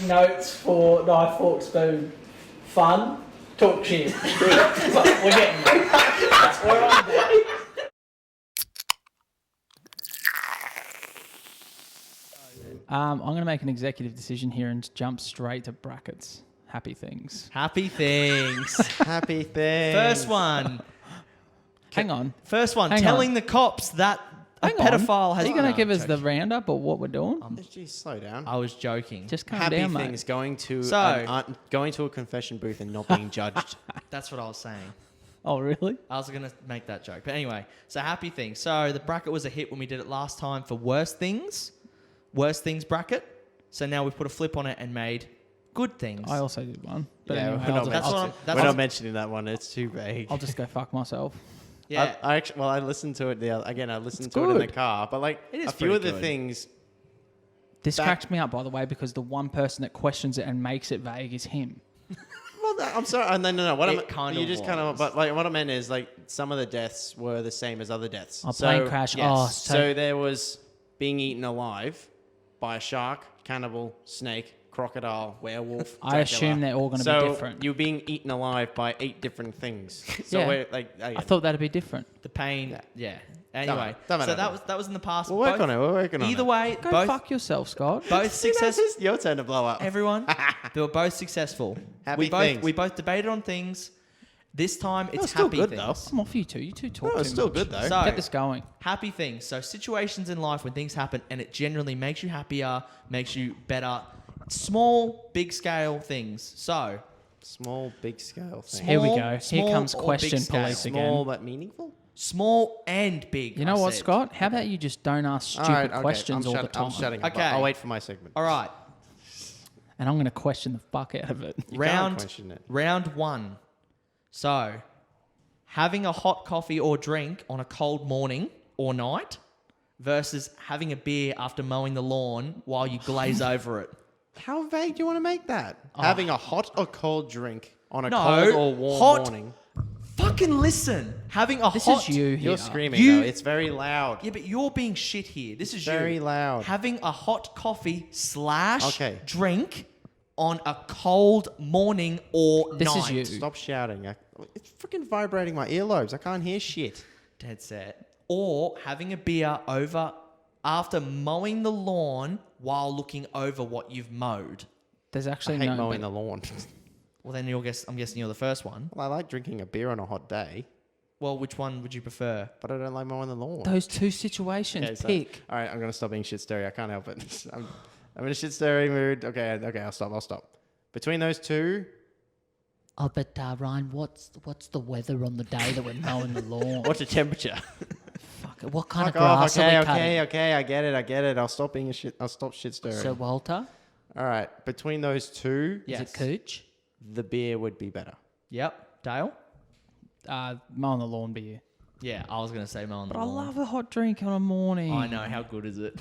Notes for knife, fork, spoon. Fun. Talk shit. We're getting there. We're on there. I'm going to make an executive decision here and jump straight to brackets. Happy things. Happy things. Happy thing. First one. Hang on. First one. Hang telling on. the cops that a Hang on. pedophile has... Are you going No, to give us the joking. roundup of what we're doing? Jeez, slow down. I was joking. Just calm Happy down, things mate. going to a confession booth and not being judged. That's what I was saying. Oh, really? I was going to make that joke. But anyway, so happy things. So the bracket was a hit when we did it last time for worst things. Worst things bracket. So now we've put a flip on it and made good things. I also did one. But Yeah, anyway, we're not That's what I'm- that's We're what- not mentioning that one. It's too vague. I'll just go fuck myself. Yeah. I actually, I listened to it I listened It's to it in the good. car, but like It is a few of pretty the good. things. This Back- cracks me up, by the way, because the one person that questions it and makes it vague is him. Well, I'm sorry. No. What It I'm kind you of just kind of, was. but like what I meant is like some of the deaths were the same as other deaths. Oh, plane crash. Oh, so there was being eaten alive by a shark, cannibal, snake, crocodile, werewolf. I assume they're all going to be different. You're being eaten alive by 8 different things. So Yeah. we're like, I thought that'd be different. The pain. Yeah. Yeah. Anyway, Don't matter. so that was in the past. we'll work Both- on it. We're working on it. Either way, Go both fuck yourself, Scott. both success. It's your turn to blow up. Everyone, they were both successful. Happy things. We both debated on things. This time it's still happy good, things. though. I'm off you two. You two talk No, it's too still much. good though. So- Get this going. Happy things. So situations in life when things happen and it generally makes you happier, makes you better. Small, big scale things. So Small, big scale thing. Here we Small- go. Here small comes or big question scale? police Small again. but meaningful. small and big. You know I what, said. Scott? How about you just don't ask stupid All right, okay. questions all the time? I'm shutting up. Okay. I'll wait for my segment. All right. And I'm going to question the fuck out of it. You can't round question it. round one. So, having a hot coffee or drink on a cold morning or night versus having a beer after mowing the lawn while you glaze over it. How vague do you want to make that? Having a hot or cold drink on a No, cold or warm hot. morning. Fucking listen. Having a This hot is you here. You're screaming You- though. It's very loud. Yeah, but you're being shit here. This is Very you. loud. Having a hot coffee / Okay. drink on a cold morning or This night. is you. Stop shouting. It's freaking vibrating my earlobes. I can't hear shit. Dead set. Or having a beer over after mowing the lawn while looking over what you've mowed. There's I actually hate no... mowing the lawn. Well, then I'm guessing you're the first one. Well, I like drinking a beer on a hot day, Well, which one would you prefer? but I don't like mowing the lawn. Those two situations. Okay, so- Pick. All right, I'm gonna stop being shit stirry. I can't help it. I'm in a shit stirry mood. Okay, I'll stop. Between those two, Oh, but Ryan, what's the weather on the day that we're mowing the lawn? what's the temperature? Fuck, what kind Fuck of grass off. are we Okay, cutting? okay. I get it. I'll stop being a shit. I'll stop shit stirring. So Walter, All right, between those two, Yes. is it Cooch? the beer would be better. Yep. Dale? Mowing the lawn beer. Yeah, I was going to say mowing But the I lawn. love a hot drink on a morning. I know. How good is it?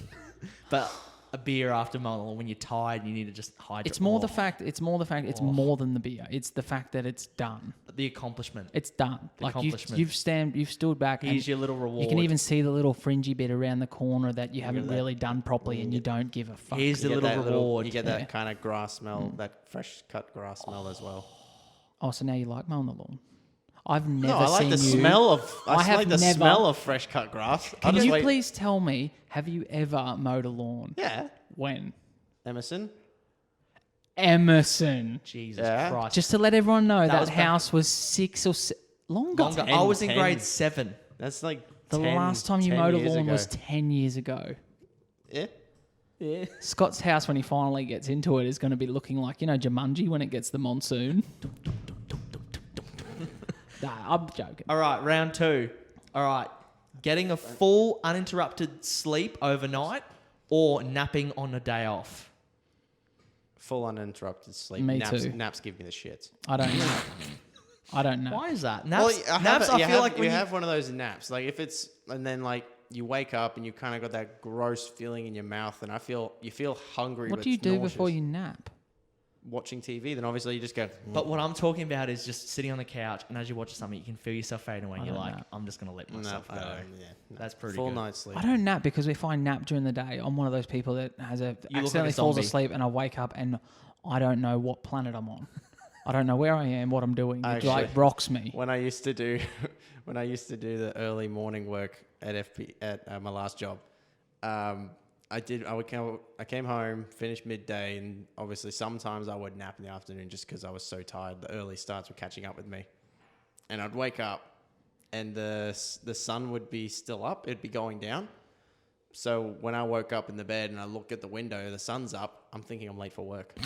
But a beer after mowing the lawn when you're tired, you need to just hydrate. It's more the fact. It's more more than the beer. It's the fact that it's done. The accomplishment. It's done. The Like accomplishment. you've stood back. Here's and your little reward. You can even see the little fringy bit around the corner that you haven't really done properly, and you don't give a fuck. Here's the You get little that reward. You get Yeah. that kind of grass smell, that fresh cut grass smell as well. Oh, so now you like mowing the lawn? I've never No, I like seen the you. smell of. I I have like the never- smell of fresh cut grass. I'll Can just you wait. please tell me? Have you ever mowed a lawn? Yeah, When? Emerson. Emerson. Jesus Yeah. Christ. Just to let everyone know, that was back- house was 6 or longer. Longer. 10, I was in 10. grade 7. That's like The 10 last time you 10 mowed a years lawn ago. was 10 years ago. Yeah. Scott's house, when he finally gets into it, is going to be looking like, Jumanji when it gets the monsoon. Nah, I'm joking. All right, round 2. All right. Getting a full uninterrupted sleep overnight or napping on a day off. Full uninterrupted sleep. Me naps, too. Naps give me the shits. I don't know. I don't know. Why is that? Well, Naps, naps I feel like when you have one of those naps. Like if it's and then like you wake up and you kind of got that gross feeling in your mouth, and you feel hungry. What but do you it's do nauseous. before you nap? watching TV, then obviously you just go. But what I'm talking about is just sitting on the couch, and as you watch something, you can feel yourself fading away. And I you're don't like, nap. I'm just gonna let No, myself go. yeah, no. That's pretty full good. night's sleep. I don't nap because if I nap during the day, I'm one of those people that accidentally falls zombie. asleep and I wake up and I don't know what planet I'm on. I don't know where I am, what I'm doing. It Actually, like rocks me. When I used to do, when I used to do the early morning work at my last job, I came home, finished midday, and obviously sometimes I would nap in the afternoon just because I was so tired. The early starts were catching up with me, and I'd wake up, and the sun would be still up. It'd be going down. So when I woke up in the bed and I look at the window, the sun's up. I'm thinking I'm late for work.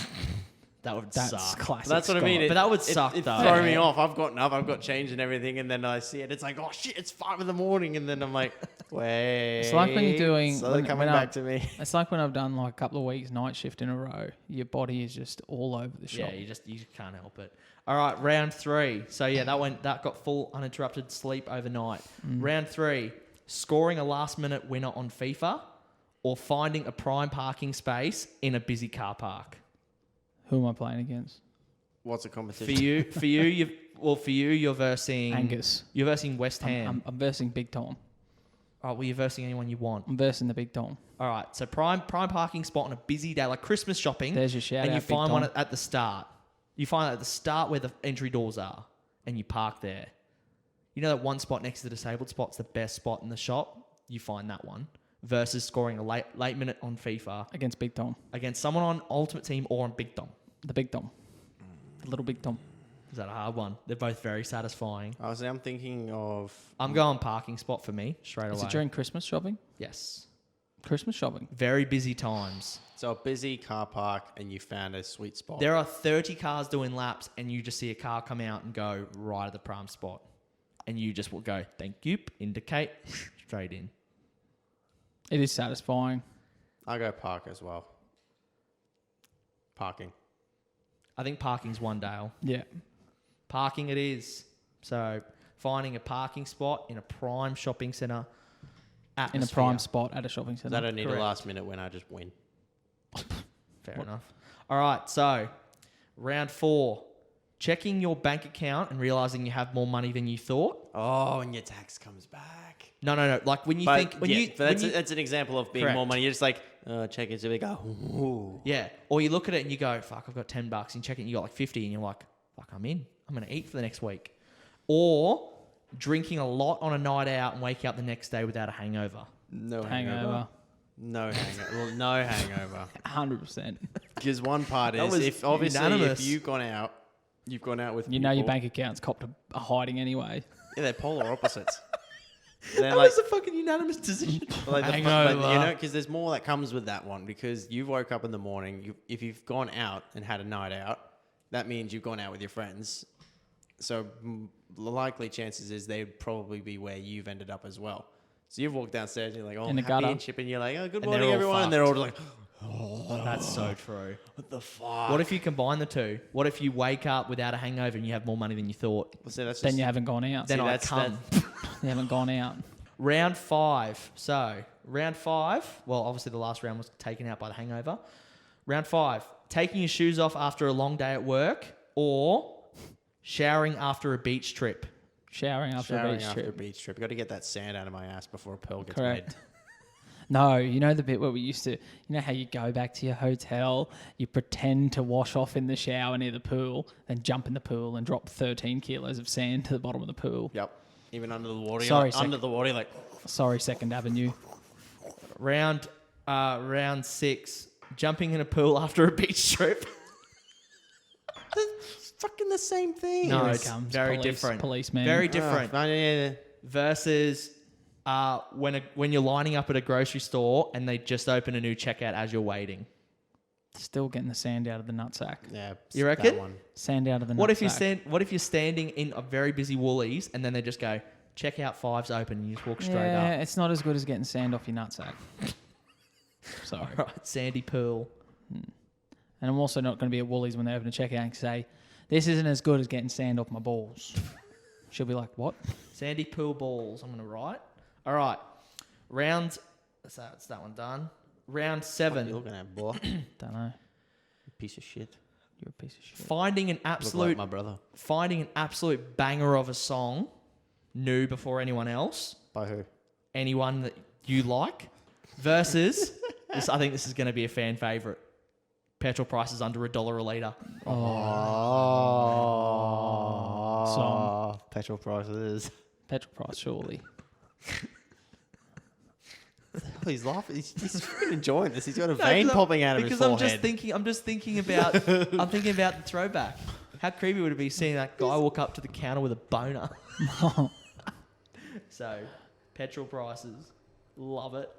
That would That's suck. classic. That's what I mean. Scott. But that would suck, it though. throw me off. I've gotten up, I've got changed and everything, and then I see it. It's like, oh shit, it's 5 a.m, and then I'm like, wait. It's like when you're doing- So they're when- coming when I- back to me. It's like when I've done like a couple of weeks night shift in a row. Your body is just all over the shop. Yeah, you can't help it. All right, round 3. So yeah, that got full uninterrupted sleep overnight. Round 3, scoring a last minute winner on FIFA, or finding a prime parking space in a busy car park. Who am I playing against? What's a For competition? you're versing Angus. You're versing West Ham. I'm versing Big Tom. Oh, well, you're versing anyone you want. I'm versing the Big Tom. All right, so prime parking spot on a busy day like Christmas shopping. There's your shout and out, you Big find one Tom. at the start. You find it at the start where the entry doors are, and you park there. You know that one spot next to the disabled spot's the best spot in the shop. You find that one versus scoring a late minute on FIFA Against Big Tom. against someone on Ultimate Team or on Big Dom. The Big Tom. The little Big Tom. Is that a hard one? They're both very satisfying. Honestly, I'm thinking of. I'm going parking spot for me straight Is away. it during Christmas shopping? Yes. Christmas shopping. Very busy times. So a busy car park, and you found a sweet spot. There are 30 cars doing laps, and you just see a car come out and go right at the prime spot. And you just will go, thank you, indicate, straight in. It is satisfying. I go park as well. Parking. I think parking's one, Dale. Yeah. Parking it is. So finding a parking spot in a prime shopping centre. In a atmosphere. prime spot at a shopping I centre. don't need Correct. a last minute when I just win. Fair enough. All right, so round 4. Checking your bank account and realising you have more money than you thought. Oh, and your tax comes back. No. Like when you think... That's an example of being more Correct. money. You're just like, check it. So we go, ooh. Yeah. Or you look at it and you go, fuck, I've got $10. And you check it and you got like 50 and you're like, fuck, I'm in. I'm going to eat for the next week. Or drinking a lot on a night out and waking up the next day without a hangover. No Hangover. No hangover. Well, no hangover. 100%. Because one part That is, was if obviously unanimous. if you've gone out with You know your people- bank account's copped a hiding anyway. Yeah, they're polar opposites. They're That like, was a fucking unanimous decision. like the, Hangover. but, you know, because there's more that comes with that one. Because you woke up in the morning, if you've gone out and had a night out, that means you've gone out with your friends. So the likely chances is they would probably be where you've ended up as well. So you've walked downstairs and you're like, oh, In the happy gutter. and chipping. You're like, oh, good And morning, they're all everyone. And they're all like, That's so true. what the fuck? What if you combine the two? What if you wake up without a hangover and you have more money than you thought? Well, see, that's Then just, you haven't gone out. Then See, I that's- come. You haven't gone out. Round 5. So, round 5. Well, obviously the last round was taken out by the hangover. Round 5. Taking your shoes off after a long day at work or showering after a beach trip. Showering after a showering beach after a trip. beach trip. Got to get that sand out of my ass before a pearl gets Correct. made. No, you know the bit where we used to, you know how you go back to your hotel, you pretend to wash off in the shower near the pool, then jump in the pool and drop 13 kilos of sand to the bottom of the pool. Yep. Even under the water. Sorry, you're like, under the water, you're like, Sorry, Second Avenue. Round 6. Jumping in a pool after a beach trip. it's fucking the same thing. No, Here it it's comes, very police- different. policeman. Very Oh, different. no, yeah. Versus when you're lining up at a grocery store and they just open a new checkout as you're waiting. Still getting the sand out of the nutsack. Yeah. You that reckon? one. Sand out of the nutsack. What if you're standing in a very busy Woolies and then they just go, checkout 5's open and you just walk straight Yeah, up. it's not as good as getting sand off your nutsack. Sorry. Right, sandy pool. And I'm also not going to be at Woolies when they open a checkout and say, this isn't as good as getting sand off my balls. She'll be like, what? Sandy pool balls. I'm going to write. All right. That's that one done. Round What 7. you looking at, boy? Don't know. Piece of shit. You're a piece of shit. Finding an Look like absolute my brother. banger of a song, new before anyone else, By who? anyone that you like, versus this. I think this is going to be a fan favorite. Petrol prices under $1 a litre. Song. Petrol prices. Petrol price, surely. He's laughing. He's freaking enjoying this. He's got a vein popping out of his forehead. I'm just thinking about the throwback. How creepy would it be seeing that guy walk up to the counter with a boner? So, petrol prices, love it.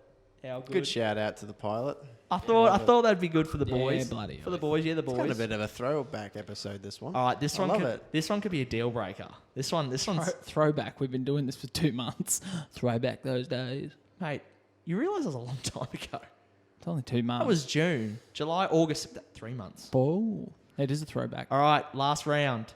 How good. Good shout out to the pilot. I thought that'd be good for the Yeah, boys. bloody for the oath. boys, yeah, the It's kind boys. of a bit of a throwback episode, this one. All right, this I one love could, it. this one could be a deal breaker. This one's Throwback. We've been doing this for 2 months. Throwback those days. mate. You realise that was a long time ago. It's only 2 months. That was June, July, August, 3 months. Oh, it is a throwback. All right, last round.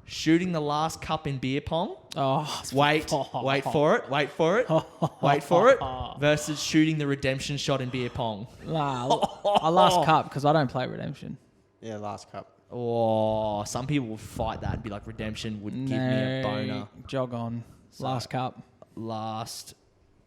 Shooting the last cup in beer pong. Oh, Wait for it. Wait for it. Versus shooting the redemption shot in beer pong. Nah, I last cup because I don't play redemption. Yeah, last cup. Oh, some people would fight that and be like, redemption would give me a boner. Jog on. Last cup. Last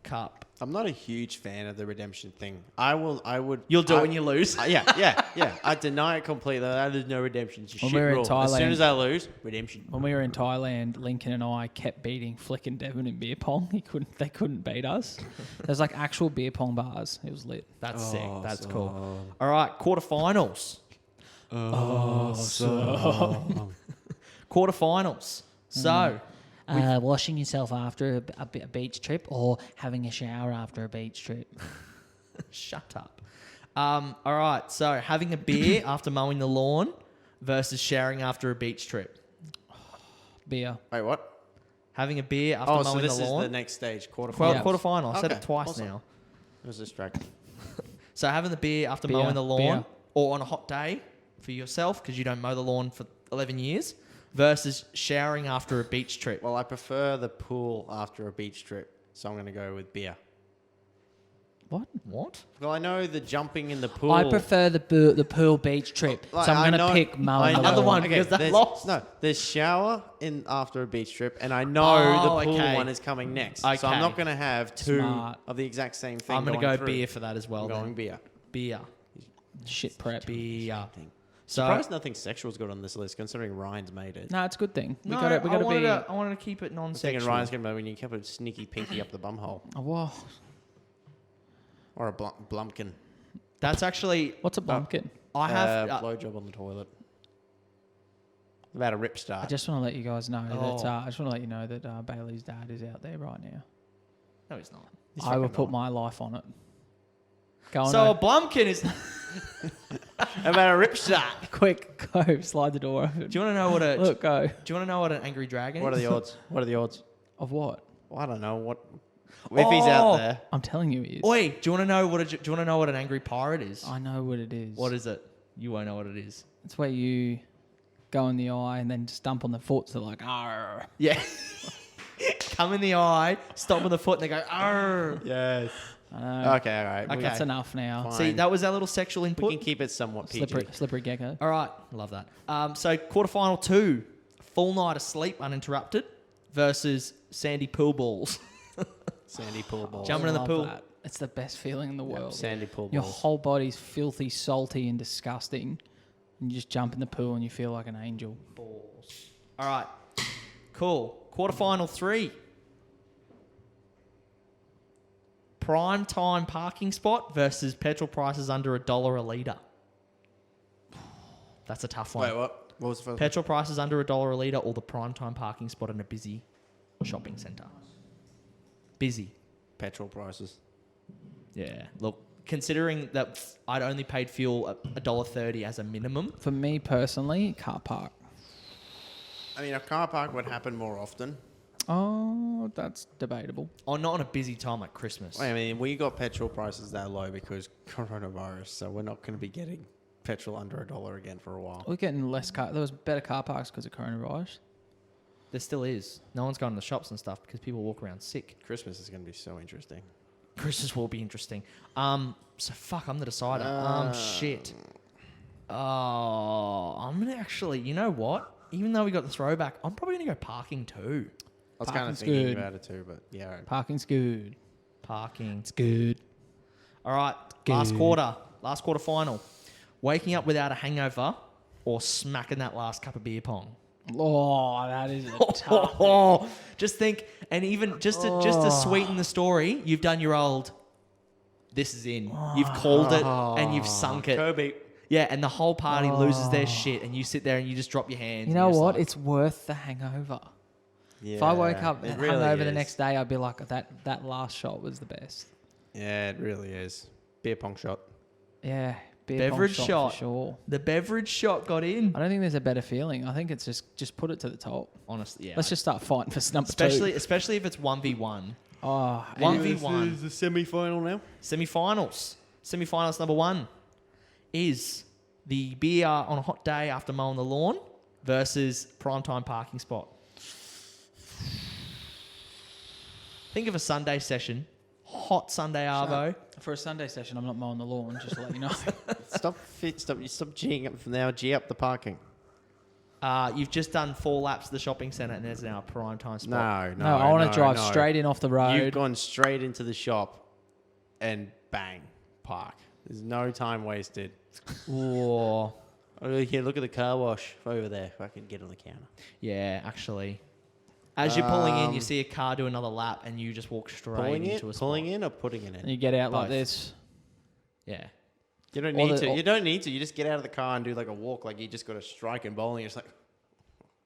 cup. I'm not a huge fan of the redemption thing. I would. You'll do it when you lose. Yeah. I deny it completely. There's no redemption. It's a When shit we were in rule. As soon Thailand- as I lose, redemption. When we were in Thailand, Lincoln and I kept beating Flick and Devon in beer pong. They couldn't beat us. There's like actual beer pong bars. It was lit. That's sick. That's cool. All right, quarterfinals. Quarterfinals. So, Washing yourself after a beach trip or having a shower after a beach trip. shut up. All right, so having a beer after mowing the lawn versus showering after a beach trip. Beer. Wait, what? Having a beer after Oh, mowing so this the is lawn. the next stage, quarterfinal. Well, Yeah. quarterfinal. I said Okay, it twice awesome. now. I was distracted. So having the beer after Beer, mowing the lawn beer. or on a hot day for yourself because you don't mow the lawn for 11 years versus showering after a beach trip. Well, I prefer the pool after a beach trip, so I'm going to go with beer. What? Well, I know the jumping in the pool. I prefer the pool beach trip, Like, so I'm I going to know- pick mowing the Another lawn. one. because that there's- lost. No, there's shower in after a beach trip, and I know Oh, the pool okay. one is coming next. So Okay. I'm not going to have two Smart. of the exact same thing. I'm going to going go through. beer for that as well. I'm then. going beer. Beer. Shit prep. Beer. Thing. So, Surprised nothing sexual's got on this list, considering Ryan's made it. No, it's a good thing. We no, got to I wanted be. to, I wanted to keep it I'm thinking non-sexual. Ryan's going to be when you keep a sneaky pinky up the bumhole. Oh, whoa. Or a blumpkin. That's actually... What's a bumpkin? I have... Blowjob on the toilet. About a rip I start. just want to let you guys know Oh. that. I just want to let you know that Bailey's dad is out there right now. no, he's not. I will put my life on it. Go on. So a So Blumpkin is... About a rip start. quick, go slide the door open. Do you want to know what a... Look, go. Do you want to know what an angry dragon What are is? the odds? What are the odds? Of what? Well, I don't know. What if he's out Oh. there? I'm telling you, he is. Oi, do you want to know what? Do you want to know what an angry pirate is? I know what it is. What is it? You won't know what it is. It's where you go in the eye and then stump on the foot. So like, arr. Yeah. Come in the eye, stomp with the foot, and they go, "Arr." Yes. I know. Okay, all right. Okay. That's enough now. Fine. See, that was our little sexual We input. can keep it somewhat PG. Slippery gecko. All right, love that. So quarterfinal 2, full night of sleep uninterrupted versus sandy pool balls. Sandy pool balls. Jumping in the Love pool. that. It's the best feeling in the world. Sandy pool Your balls. whole body's filthy, salty, and disgusting. And you just jump in the pool and you feel like an angel. Balls. All right, cool. Quarterfinal 3. Prime time parking spot versus petrol prices under $1 a litre. That's a tough one. Wait, what? What was the first Petrol prices under $1 a litre or the prime time parking spot in a busy shopping centre. Busy. Petrol prices. Yeah. Look, considering that I'd only paid fuel at $1.30 as a minimum. For me personally, car park. I mean, a car park would happen more often. Oh, that's debatable. Oh, not on a busy time like Christmas. I mean, we got petrol prices that low because coronavirus, so we're not going to be getting petrol under $1 again for a while. We're getting less car. There was better car parks because of coronavirus. There still is. No one's going to the shops and stuff because people walk around sick. Christmas is going to be so interesting. Christmas will be interesting. So fuck, I'm the decider. Shit. Oh, I'm gonna actually. You know what? Even though we got the throwback, I'm probably gonna go parking too. I was kind of Parking's thinking good. about it too, but yeah. all right. Parking's good. Parking. It's good. All right. Last quarter final. Waking up without a hangover or smacking that last cup of beer pong. Oh, that is a tough. Oh, just think, and even just to sweeten the story, you've done your old. This is in. You've called it and you've sunk it. Kobe. Yeah, and the whole party loses their shit, and you sit there and you just drop your hands. You and know you're just what? like, It's worth the hangover. Yeah, If I woke up it and really hungover the is. next day, I'd be like, that last shot was the best. Yeah, it really is. Beer pong shot. Yeah, beer pong Beverage shot shot. for sure. the beverage shot got in. I don't think there's a better feeling. I think it's just put it to the top. Honestly, yeah. Let's just start fighting for number especially if it's 1v1. 2. Oh, 1v1. the semi-final now. Semi-finals number 1 is the beer on a hot day after mowing the lawn versus primetime parking spot. Think of a Sunday session, hot Sunday arvo. For a Sunday session, I'm not mowing the lawn, just to let you know. Stop G'ing up from now. G up the parking. You've just done 4 laps of the shopping centre and there's now a primetime spot. No, No, I want to drive straight in off the road. You've gone straight into the shop and bang, park. There's no time wasted. Ooh. Oh, here, look at the car wash over there. If I can get on the counter. Yeah, actually. As you're pulling in, you see a car do another lap and you just walk straight into a spot. Pulling in or putting it and in? you get out like Both. this. Yeah. You don't Or need the- to. or- You don't need to. You just get out of the car and do like a walk. Like you just got a strike and bowling. It's like,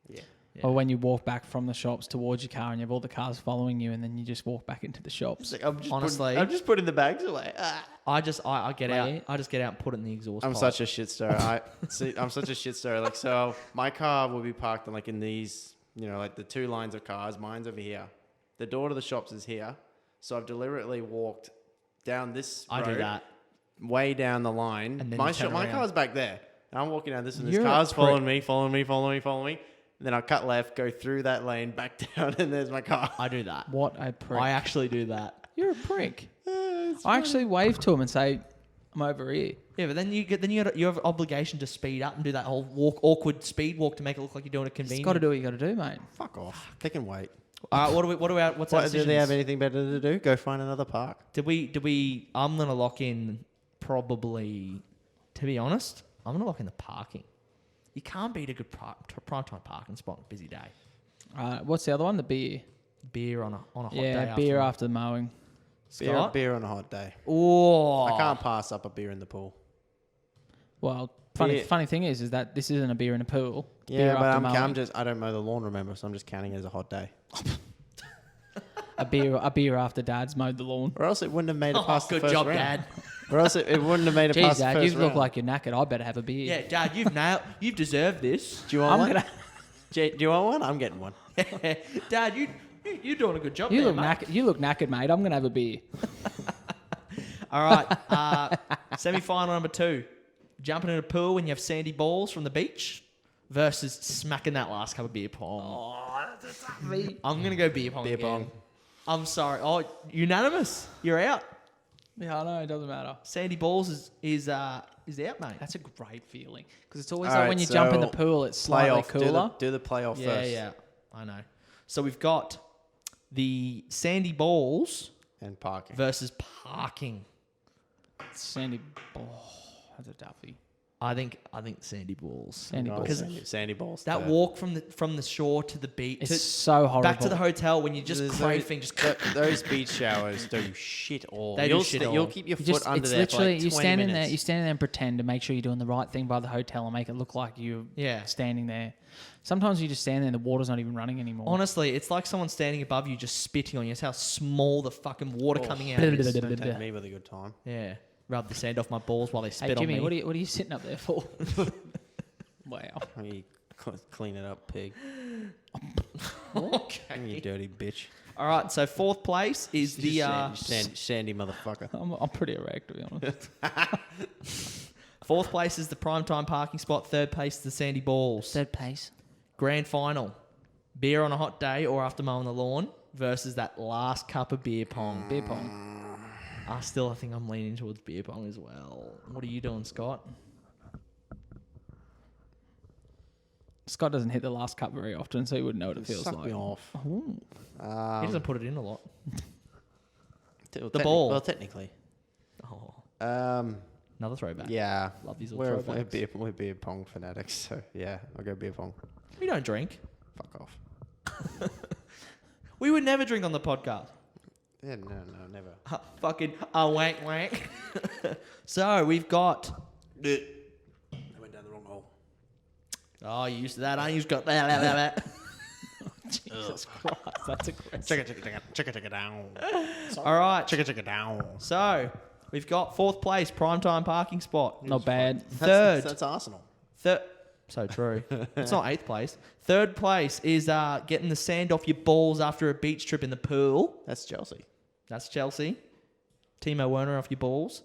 yeah. Yeah. Or when you walk back from the shops towards your car and you have all the cars following you, and then you just walk back into the It's shops. like, I'm Honestly. putting the bags away. Ah. I get Wait. out. I just get out and put it in the exhaust I'm pipe. such a shit stirrer. I'm such a shit stirrer. Like, so my car will be parked in like in these, like the 2 lines of cars. Mine's over here. The door to the shops is here. So I've deliberately walked down this I do road, that. way down the line. And then my you turn my around. car's back there. And I'm walking down this and this You're a car's prick. following me. And then I cut left, go through that lane, back down, and there's my car. I do that. What a prick. I actually do that. You're a prick. I actually wave to him and say, I'm over here. Yeah, but then you have an obligation to speed up and do that whole awkward speed walk to make it look like you're doing a You've convenient. got to do what you got to do, mate. Fuck off. They can wait. All right, what's our What, do they decisions? have anything better to do? Go find another park. Did we? I'm gonna lock in probably. To be honest, I'm gonna lock in the parking. You can't beat a good primetime parking spot on a busy day. What's the other one? The beer. Beer on a hot day. Yeah, beer after mowing. Scott? Beer on a hot day. Oh, I can't pass up a beer in the pool. Well, Beer. funny thing is that this isn't a beer in a pool. It's Yeah, beer but after mowing. I don't mow the lawn, remember, so I'm just counting it as a hot day. a beer after Dad's mowed the lawn. Or else it wouldn't have made it Oh, past the good first job, round. Dad. Or else it wouldn't have made it Jeez, past the Dad, first you round. look like you're knackered. I better have a beer. Yeah, Dad, you've deserved this. Do you want I'm one? gonna. Do you want one? I'm getting one. Dad, you're doing a good job. You there, look mate. knackered. You look knackered, mate. I'm gonna have a beer. All right, semi-final number 2. Jumping in a pool when you have sandy balls from the beach versus smacking that last cup of beer pong. Oh, that's a toughie. I'm going to go beer pong Beer again. pong. I'm sorry. Oh, unanimous. You're out. Yeah, I know. It doesn't matter. Sandy balls is out, mate. That's a great feeling because it's always All like right, when you jump in the so pool, it's slightly Playoff. cooler. Do the playoff Yeah, first. yeah. I know. So we've got the sandy balls And parking. versus parking. Sandy. Oh, that's a toughie. I think sandy balls. Sandy Oh, balls. Because sandy balls. that third. walk from the shore to the beach, It's to, so horrible. back to the hotel when you're just There's crafing, those beach showers do shit all. They do shit all. You'll keep your You foot just, under it's there for literally like you 20 standing there. minutes. You standing there and pretend to make sure you're doing the right thing by the hotel and make it look like you're Yeah. standing there. Sometimes you just stand there and the water's not even running anymore. Honestly, it's like someone standing above you just spitting on you. It's how small the fucking water coming out is. Don't take me with a good time. Yeah. Rub the sand off my balls while they spit Hey on Jimmy, me. what are you sitting up there for? Wow. You clean it up, pig. Okay. You dirty bitch. All right, so 4th place is the... Sandy motherfucker. I'm pretty erect, to be honest. 4th place is the primetime parking spot. 3rd place is the sandy balls. Third place. Grand final. Beer on a hot day or after mowing the lawn versus that last cup of beer pong. Beer pong. I think I'm leaning towards beer pong as well. What are you doing, Scott? Scott doesn't hit the last cup very often, so he wouldn't know what it feels Suck like. me off. He doesn't put it in a lot. The ball. Well, technically. Oh, Um, another throwback. yeah. Love these We're little throwbacks. we're beer pong fanatics, so yeah, I'll go beer pong. We don't drink. Fuck off. We would never drink on the podcast. Yeah, no, never. Fucking wank wank. So we've got. I went down the wrong hole. Oh, you used to that. I used got that. Jesus Christ, that's aggressive. Chicka down. All right. Chicka down. So we've got fourth place, primetime parking spot. Not bad. Third. That's Arsenal. So true. It's not eighth place. Third place is getting the sand off your balls after a beach trip in the pool. That's Chelsea. That's Chelsea. Timo Werner off your balls.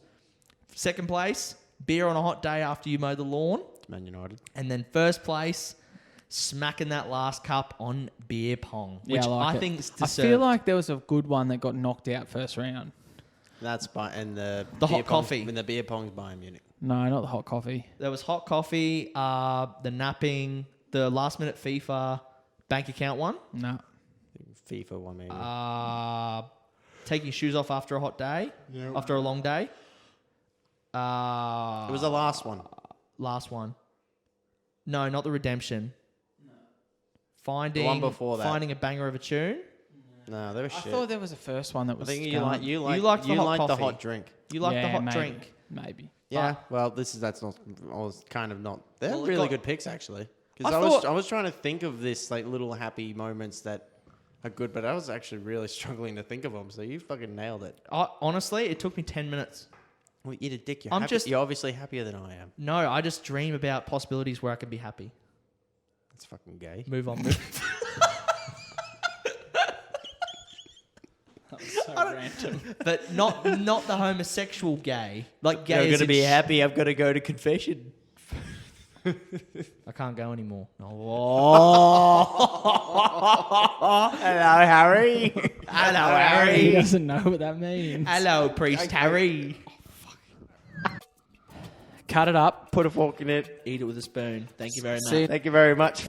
Second place, beer on a hot day after you mow the lawn. It's Man United. And then first place, smacking that last cup on beer pong, which Yeah, I like I it. think is I deserved. feel like there was a good one that got knocked out first round. That's by and the The beer hot pong- coffee. When the beer pong's Bayern Munich. No, not the hot coffee. There was hot coffee, the napping, the last minute FIFA bank account one, No. FIFA one maybe. taking shoes off after a hot day, after a long day. It was the last one. Last one. No, not the redemption. Finding The one before that. Finding a banger of a tune. No, they were I shit. thought there was a first one that I was. think scum. you liked the hot the coffee. hot drink. You like the Yeah, hot maybe. drink. Maybe. Yeah, well, that's not. I was kind of not. They're Well, it really got- good picks actually. Because I I was thought- I was trying to think of this like little happy moments that are good, but I was actually really struggling to think of them. So you fucking nailed it. Honestly, it took me 10 minutes. Well, eat a dick. I'm You're just- you're obviously happier than I am. No, I just dream about possibilities where I can be happy. That's fucking gay. Move on. Move. That was so random. But not the homosexual gay. Like gay. as in happy. I've got to go to confession. I can't go anymore. Hello, Harry. Hello, He doesn't know what that means. Hello, Priest Harry. Cut it up. Put a fork in it. Eat it with a spoon. Thank you very much. See you Thank you very much.